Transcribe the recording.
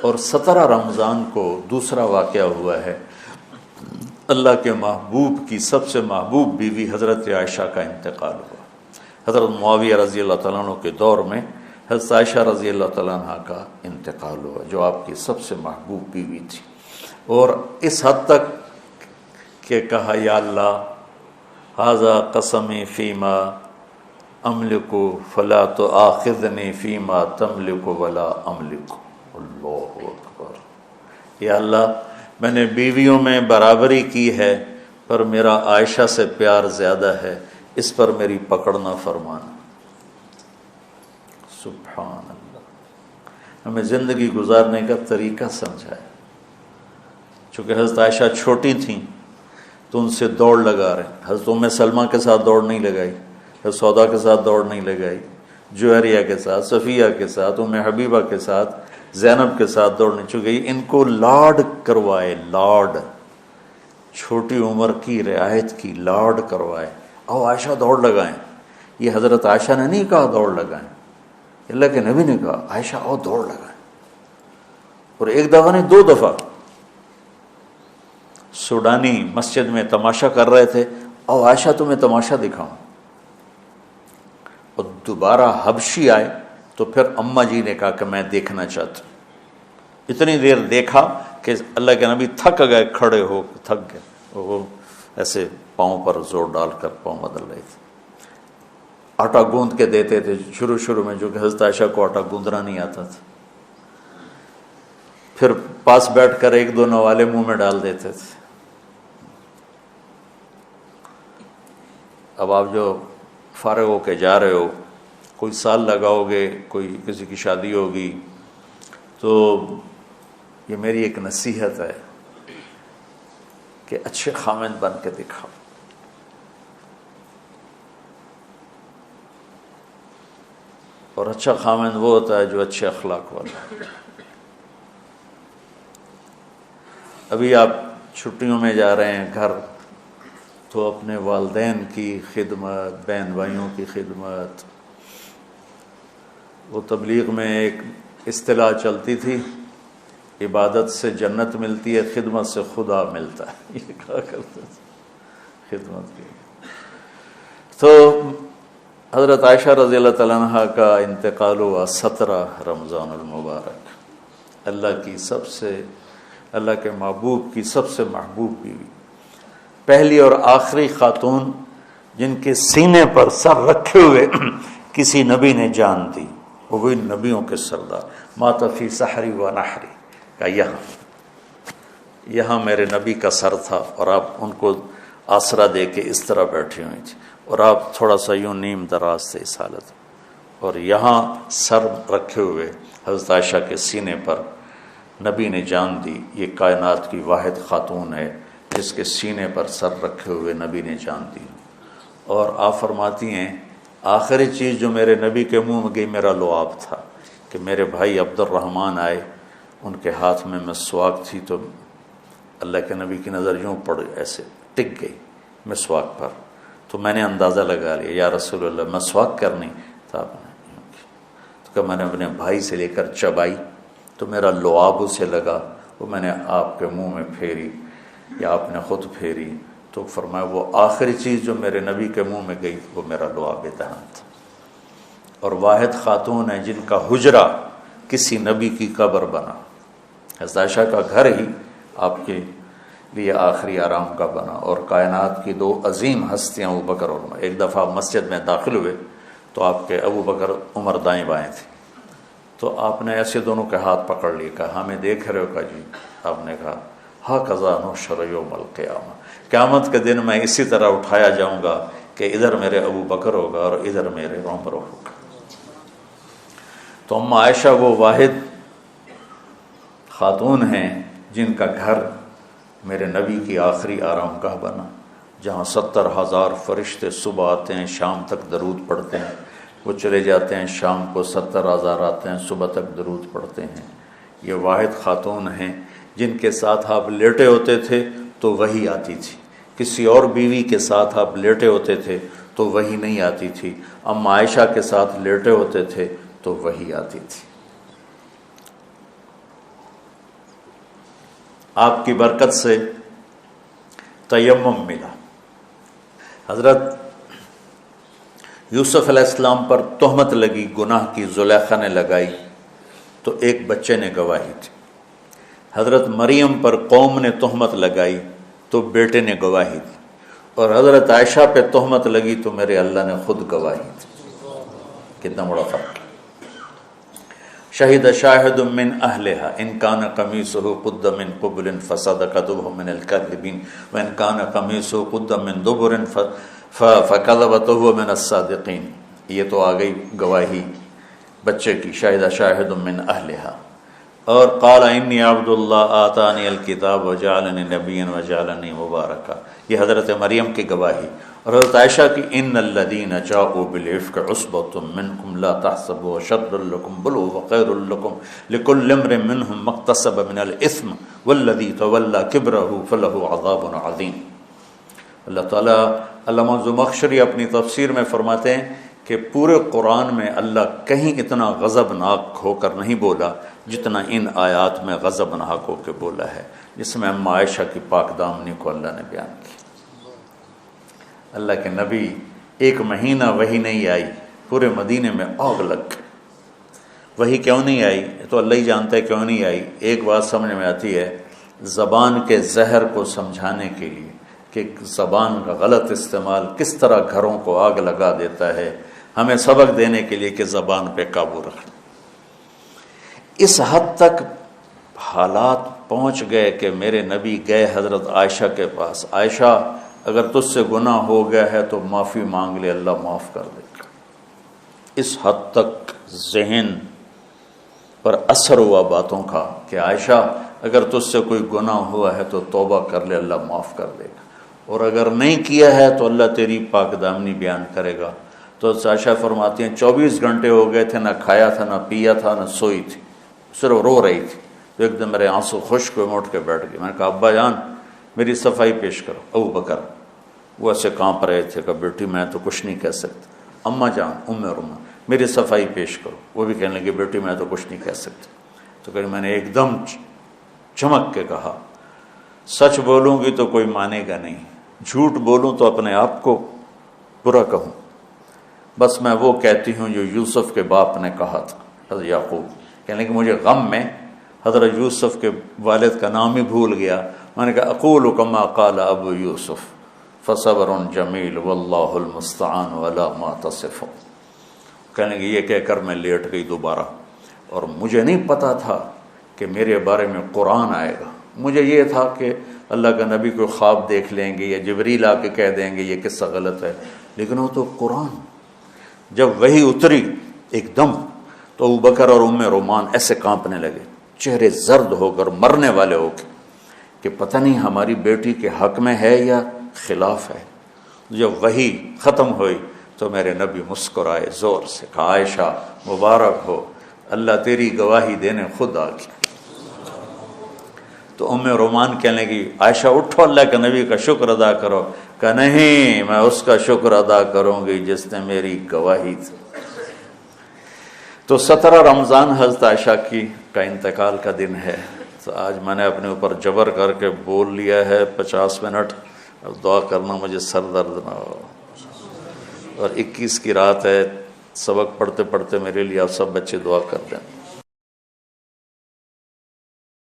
اور 17 رمضان کو دوسرا واقعہ ہوا ہے، اللہ کے محبوب کی سب سے محبوب بیوی حضرت عائشہ کا انتقال ہوا۔ حضرت معاویہ رضی اللہ تعالیٰ عنہ کے دور میں حضرت عائشہ رضی اللہ تعالیٰ عنہ کا انتقال ہوا، جو آپ کی سب سے محبوب بیوی تھی، اور اس حد تک کہ کہا یا اللہ ھذا قسمی فیما املک فلا تؤاخذنی فیما تملک ولا املک۔ اللہ اکبر۔ یا اللہ میں نے بیویوں میں برابری کی ہے، پر میرا عائشہ سے پیار زیادہ ہے، اس پر میری پکڑ نہ فرمانا۔ سبحان اللہ۔ ہمیں زندگی گزارنے کا طریقہ سمجھائے۔ چونکہ حضرت عائشہ چھوٹی تھیں تو ان سے دوڑ لگا رہے ہیں۔ حضرت ام سلمہ کے ساتھ دوڑ نہیں لگائی، حضرت سودا کے ساتھ دوڑ نہیں لگائی، جویریہ کے ساتھ، صفیہ کے ساتھ، ام حبیبہ کے ساتھ، زینب کے ساتھ دوڑ نہیں چکی۔ ان کو لاڈ کروائے، لاڈ، چھوٹی عمر کی رعایت کی لاڈ کروائے۔ او عائشہ دوڑ لگائیں، یہ حضرت عائشہ نے نہیں کہا دوڑ لگائیں، اللہ کے نبی نے کہا عائشہ او دوڑ لگائیں۔ اور ایک دفعہ نہیں، 2 دفعہ سوڈانی مسجد میں تماشا کر رہے تھے، او عائشہ تمہیں تماشا دکھاؤں۔ اور دوبارہ حبشی آئے تو پھر اماں جی نے کہا کہ میں دیکھنا چاہتا ہوں۔ اتنی دیر دیکھا کہ اللہ کے نبی تھک گئے، کھڑے ہو تھک گئے، وہ ایسے پاؤں پر زور ڈال کر پاؤں بدل رہے تھے۔ آٹا گوندھ کے دیتے تھے شروع میں، جو کہ حضرت عائشہ کو آٹا گوندنا نہیں آتا تھا، پھر پاس بیٹھ کر 1-2 نوالے منہ میں ڈال دیتے تھے۔ اب آپ جو فارغ ہو کے جا رہے ہو، کوئی سال لگاؤ گے، کوئی کسی کی شادی ہوگی، تو یہ میری ایک نصیحت ہے کہ اچھے خامند بن کے دکھاؤ۔ اور اچھا خامند وہ ہوتا ہے جو اچھے اخلاق والا ہے۔ ابھی آپ چھٹیوں میں جا رہے ہیں گھر، تو اپنے والدین کی خدمت، بہن بھائیوں کی خدمت۔ وہ تبلیغ میں ایک اصطلاح چلتی تھی، عبادت سے جنت ملتی ہے، خدمت سے خدا ملتا ہے، یہ کہا کرتے تھے خدمت کی۔ تو حضرت عائشہ رضی اللہ تعالیٰ عنہ کا انتقال ہوا 17 رمضان المبارک۔ اللہ کے محبوب کی سب سے محبوب بیوی، پہلی اور آخری خاتون جن کے سینے پر سر رکھے ہوئے کسی نبی نے جان دی، وہ وہی نبیوں کے سردار، مات فی سحری و نحری، کا یہاں میرے نبی کا سر تھا، اور آپ ان کو آسرا دے کے اس طرح بیٹھی ہوئی تھی، اور آپ تھوڑا سا یوں نیم دراز تھے اس حالت، اور یہاں سر رکھے ہوئے حضرت عائشہ کے سینے پر نبی نے جان دی، یہ کائنات کی واحد خاتون ہے جس کے سینے پر سر رکھے ہوئے نبی نے جان دی۔ اور آپ فرماتی ہیں آخری چیز جو میرے نبی کے منہ میں گئی میرا لعاب تھا، کہ میرے بھائی عبد الرحمن آئے، ان کے ہاتھ میں مسواک تھی، تو اللہ کے نبی کی نظر یوں پڑ ایسے ٹک گئی مسواک پر، تو میں نے اندازہ لگا لیا یا رسول اللہ مسواک کرنی، تو آپ نے تو کہ میں نے اپنے بھائی سے لے کر چبائی تو میرا لعاب اسے لگا، وہ میں نے آپ کے منہ میں پھیری یا آپ نے خود پھیری، تو فرمایا وہ آخری چیز جو میرے نبی کے منہ میں گئی وہ میرا لعاب دہن تھا۔ اور واحد خاتون ہے جن کا حجرہ کسی نبی کی قبر بنا، حضرت عائشہ کا گھر ہی آپ کے لیے آخری آرام کا بنا۔ اور کائنات کی 2 عظیم ہستیاں ابو بکر اور عمر، ایک دفعہ مسجد میں داخل ہوئے تو آپ کے ابو بکر عمر دائیں بائیں تھے، تو آپ نے ایسے دونوں کے ہاتھ پکڑ لیے، کہا ہمیں دیکھ رہے ہو؟ کہا جی۔ آپ نے کہا ہاکذا نحشر یوم القیامہ، قیامت کے دن میں اسی طرح اٹھایا جاؤں گا کہ ادھر میرے ابو بکر ہوگا اور ادھر میرے عمر ہوگا۔ تو ام عائشہ وہ واحد خاتون ہیں جن کا گھر میرے نبی کی آخری آرام گاہ بنا، جہاں 70,000 فرشتے صبح آتے ہیں، شام تک درود پڑھتے ہیں، وہ چلے جاتے ہیں، شام کو 70,000 آتے ہیں، صبح تک درود پڑھتے ہیں۔ یہ واحد خاتون ہیں جن کے ساتھ آپ لیٹے ہوتے تھے تو وحی آتی تھی، کسی اور بیوی کے ساتھ آپ لیٹے ہوتے تھے تو وحی نہیں آتی تھی، ام عائشہ کے ساتھ لیٹے ہوتے تھے تو وحی آتی تھی۔ آپ کی برکت سے تیمم ملا۔ حضرت یوسف علیہ السلام پر تہمت لگی، گناہ کی، زلیخا نے لگائی تو ایک بچے نے گواہی دی۔ حضرت مریم پر قوم نے تہمت لگائی تو بیٹے نے گواہی دی، اور حضرت عائشہ پہ تہمت لگی تو میرے اللہ نے خود گواہی دی۔ کتنا بڑا فرق ہے۔ شہد شاہد من اہلہا ان کان قمیصہ قد من قبل فصدقت وهو من الکاذبین وان کان قمیصہ قد من دبر فکذبت وهو من الصادقین۔ یہ تو آ گئی گواہی بچے کی، شہد شاہد من اہلہا۔ اور قال انی عبد اللہ آتانی الکتاب وجعلنی نبیا وجعلنی مبارکا، یہ حضرت مریم کی گواہی۔ اور حضرت عائشہ کی ان الذین جاءوا بالعفک عصبۃ منکم لا تحسبوا شر لکم بل هو خیر لکم لکل امرئ منهم ما اکتسب من الاثم والذی تولى کبرہ فلہ عذاب عظیم۔ اللہ تعالیٰ علامہ زمخشری اپنی تفسیر میں فرماتے ہیں کہ پورے قرآن میں اللہ کہیں اتنا غضبناک ہو کر نہیں بولا جتنا ان آیات میں غضبناک ہو کے بولا ہے، جس میں اما عائشہ کی پاک دامنی کو اللہ نے بیان کی۔ اللہ کے نبی ایک مہینہ وحی نہیں آئی، پورے مدینے میں آگ لگ گئی۔ وحی کیوں نہیں آئی تو اللہ ہی جانتا ہے کیوں نہیں آئی۔ ایک بات سمجھ میں آتی ہے، زبان کے زہر کو سمجھانے کے لیے کہ زبان کا غلط استعمال کس طرح گھروں کو آگ لگا دیتا ہے، ہمیں سبق دینے کے لیے کہ زبان پہ قابو رکھیں۔ اس حد تک حالات پہنچ گئے کہ میرے نبی گئے حضرت عائشہ کے پاس، عائشہ اگر تجھ سے گناہ ہو گیا ہے تو معافی مانگ لے، اللہ معاف کر دے گا۔ اس حد تک ذہن پر اثر ہوا باتوں کا کہ عائشہ اگر تجھ سے کوئی گناہ ہوا ہے تو توبہ کر لے، اللہ معاف کر دے گا، اور اگر نہیں کیا ہے تو اللہ تیری پاک دامنی بیان کرے گا۔ تو عائشہ فرماتی ہیں 24 گھنٹے ہو گئے تھے، نہ کھایا تھا، نہ پیا تھا، نہ سوئی تھی، صرف رو رہی تھی۔ تو ایک دم میرے آنسو خشک ہوئے، اٹھ کے بیٹھ گئی۔ میں نے کہا ابا جان میری صفائی پیش کرو۔ ابو بکر وہ ایسے کانپ رہے تھے کہ بیٹی میں تو کچھ نہیں کہہ سکتا۔ اماں جان ام رما میری صفائی پیش کرو۔ وہ بھی کہنے لگے بیٹی میں تو کچھ نہیں کہہ سکتی۔ تو کہ میں نے ایک دم چمک کے کہا سچ بولوں گی تو کوئی مانے گا نہیں، جھوٹ بولوں تو اپنے آپ کو برا کہوں، بس میں وہ کہتی ہوں جو یوسف کے باپ نے کہا تھا، حضرت یعقوب۔ کہنے کہ مجھے غم میں حضرت یوسف کے والد کا نام ہی بھول گیا۔ میں نے کہا اقول کما قال ابو یوسف فصبر جمیل واللہ المستعان علی ما تصفون۔ کہنے کہ یہ کہہ کر میں لیٹ گئی دوبارہ، اور مجھے نہیں پتا تھا کہ میرے بارے میں قرآن آئے گا۔ مجھے یہ تھا کہ اللہ کا نبی کو خواب دیکھ لیں گے یا جبریل آ کے کہہ دیں گے یہ قصہ غلط ہے، لیکن وہ تو قرآن۔ جب وہی اتری ایک دم تو ابوبکر اور ام رومان ایسے کانپنے لگے، چہرے زرد ہو کر مرنے والے ہو کے کہ پتہ نہیں ہماری بیٹی کے حق میں ہے یا خلاف ہے۔ جب وہی ختم ہوئی تو میرے نبی مسکرائے زور سے، کہا عائشہ مبارک ہو، اللہ تیری گواہی دینے خود آ گیا۔ تو ام رومان کہنے لگی عائشہ اٹھو اللہ کے نبی کا شکر ادا کرو۔ کہ نہیں، میں اس کا شکر ادا کروں گی جس نے میری گواہی دی۔ تو 17 رمضان حضرت عائشہ کا انتقال کا دن ہے۔ تو آج میں نے اپنے اوپر جبر کر کے بول لیا ہے 50 منٹ، اب دعا کرنا مجھے سر درد نہ ہو۔ اور 21 کی رات ہے، سبق پڑھتے پڑھتے میرے لیے آپ سب بچے دعا کر دیں۔